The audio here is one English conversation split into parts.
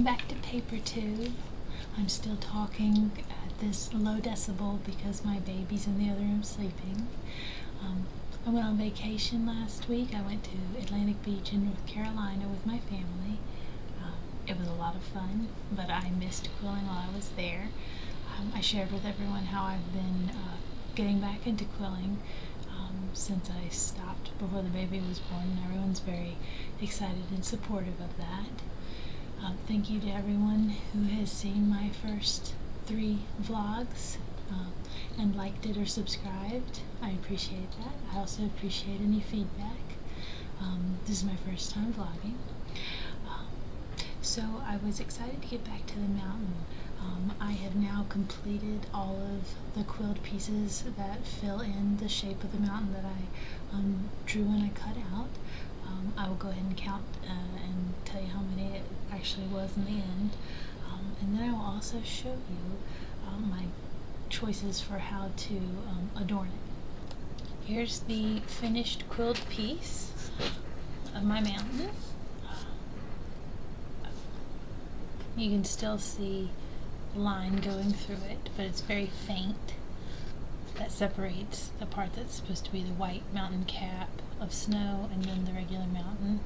back to PaperTube. I'm still talking at this low decibel because my baby's in the other room sleeping. I went on vacation last week. I went to Atlantic Beach in North Carolina with my family. It was a lot of fun, but I missed quilling while I was there. I shared with everyone how I've been getting back into quilling since I stopped before the baby was born, and everyone's very excited and supportive of that. Thank you to everyone who has seen my first 3 vlogs and liked it or subscribed. I appreciate that. I also appreciate any feedback. This is my first time vlogging. So I was excited to get back to the mountain. I have now completed all of the quilled pieces that fill in the shape of the mountain that I drew and I cut out. I will go ahead and count and tell you how many it actually was in the end. And then I will also show you my choices for how to adorn it. Here's the finished quilled piece of my mountain. You can still see line going through it, but it's very faint. That separates the part that's supposed to be the white mountain cap of snow and then the regular mountain.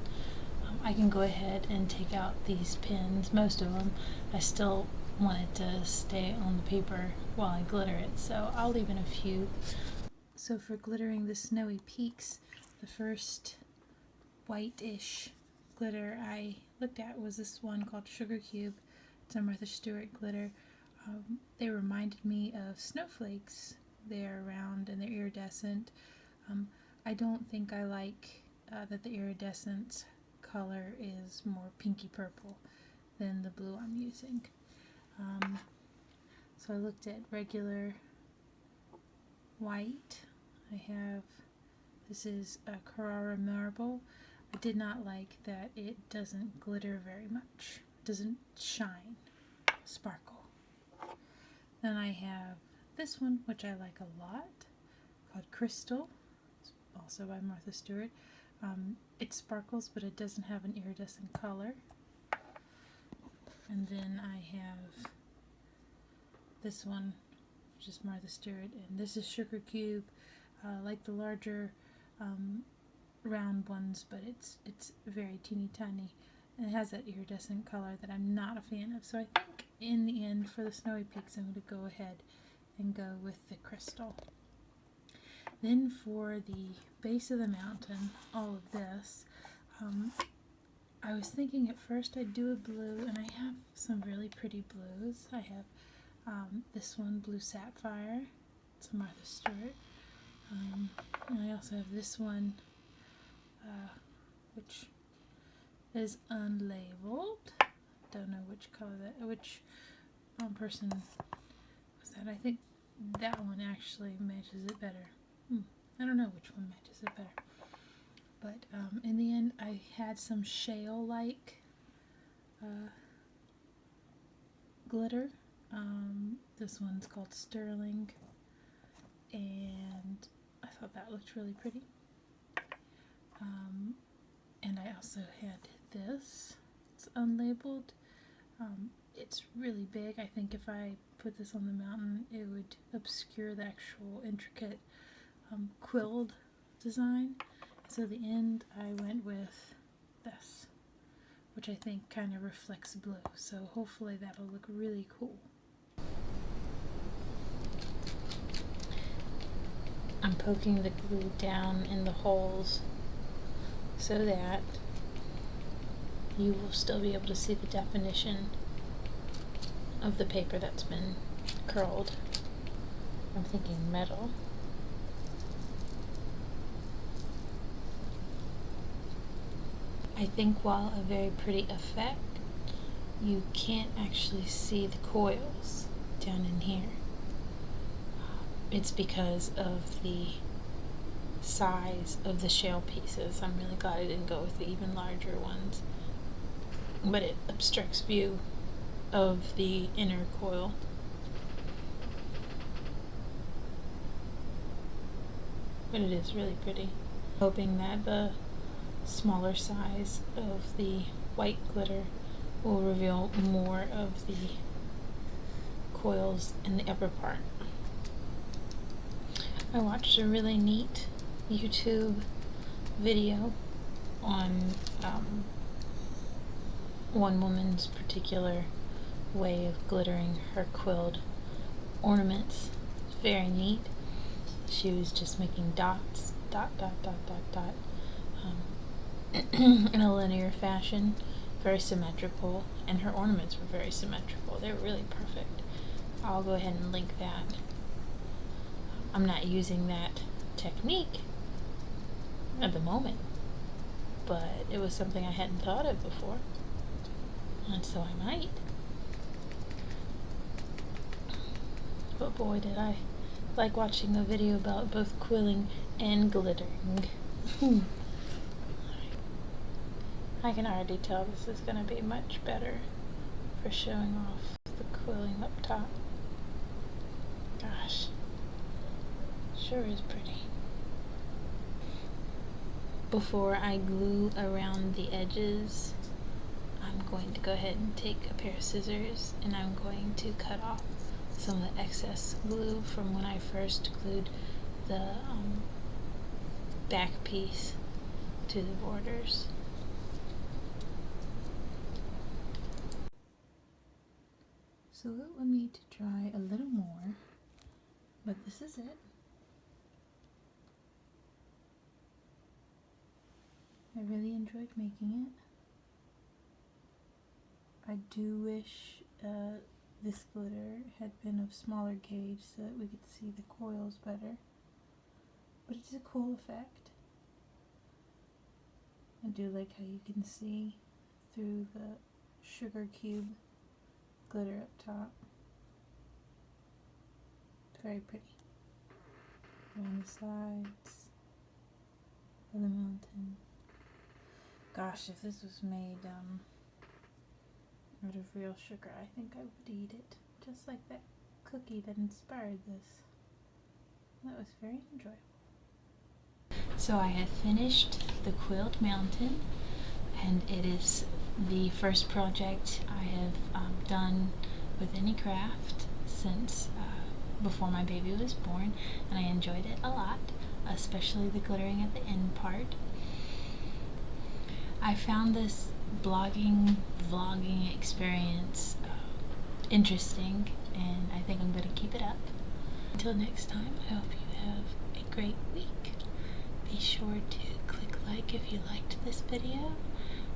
I can go ahead and take out these pins, most of them. I still want it to stay on the paper while I glitter it, so I'll leave in a few. So for glittering the snowy peaks, the first white-ish glitter I looked at was this one called Sugar Cube. It's a Martha Stewart glitter. They reminded me of snowflakes. They're round and they're iridescent. I don't think I like that the iridescent color is more pinky purple than the blue I'm using. So I looked at regular white. This is a Carrara Marble. I did not like that it doesn't glitter very much. It doesn't shine, sparkle. Then I have this one, which I like a lot, called Crystal. It's also by Martha Stewart. It sparkles, but it doesn't have an iridescent color. And then I have this one, which is Martha Stewart, and this is Sugar Cube. Like the larger round ones, but it's very teeny tiny, and it has that iridescent color that I'm not a fan of. So I think in the end, for the snowy peaks, I'm going to go ahead and go with the crystal. Then for the base of the mountain, all of this, I was thinking at first I'd do a blue, and I have some really pretty blues. I have this one, Blue Sapphire. It's a Martha Stewart. And I also have this one, which is unlabeled. Don't know which color which person was that. I think that one actually matches it better. I don't know which one matches it better. But in the end, I had some shale-like glitter. This one's called Sterling, and I thought that looked really pretty. And I also had this. It's unlabeled. It's really big. I think if I put this on the mountain, it would obscure the actual intricate quilled design. So the end, I went with this, which I think kind of reflects blue. So hopefully that'll look really cool. I'm poking the glue down in the holes so that you will still be able to see the definition of the paper that's been curled. I'm thinking metal. I think while a very pretty effect, you can't actually see the coils down in here. It's because of the size of the shale pieces. I'm really glad I didn't go with the even larger ones, but it obstructs view of the inner coil. But it is really pretty. Hoping that the smaller size of the white glitter will reveal more of the coils in the upper part. I watched a really neat YouTube video on one woman's particular way of glittering her quilled ornaments. It's very neat. She was just making dots, dot, dot, dot, dot, dot, in a linear fashion, very symmetrical, and her ornaments were very symmetrical. They were really perfect. I'll go ahead and link that. I'm not using that technique at the moment, but it was something I hadn't thought of before, and so I might. But boy, did I like watching a video about both quilling and glittering. I can already tell this is going to be much better for showing off the quilling up top. Gosh, sure is pretty. Before I glue around the edges, I'm going to go ahead and take a pair of scissors and I'm going to cut off some of the excess glue from when I first glued the back piece to the borders. So it will need to dry a little more, but this is it. I really enjoyed making it. I do wish this glitter had been of smaller gauge so that we could see the coils better, but it's a cool effect. I do like how you can see through the sugar cube glitter up top. It's very pretty. On the sides of the mountain. Gosh, if this was made out of real sugar, I think I would eat it. Just like that cookie that inspired this. That was very enjoyable. So I have finished the quilled mountain, and it is the first project I have done with any craft since before my baby was born, and I enjoyed it a lot, especially the glittering at the end part. I found this vlogging experience interesting, and I think I'm going to keep it up. Until next time, I hope you have a great week. Be sure to click like if you liked this video,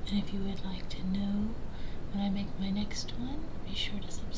and if you would like to know when I make my next one, be sure to subscribe.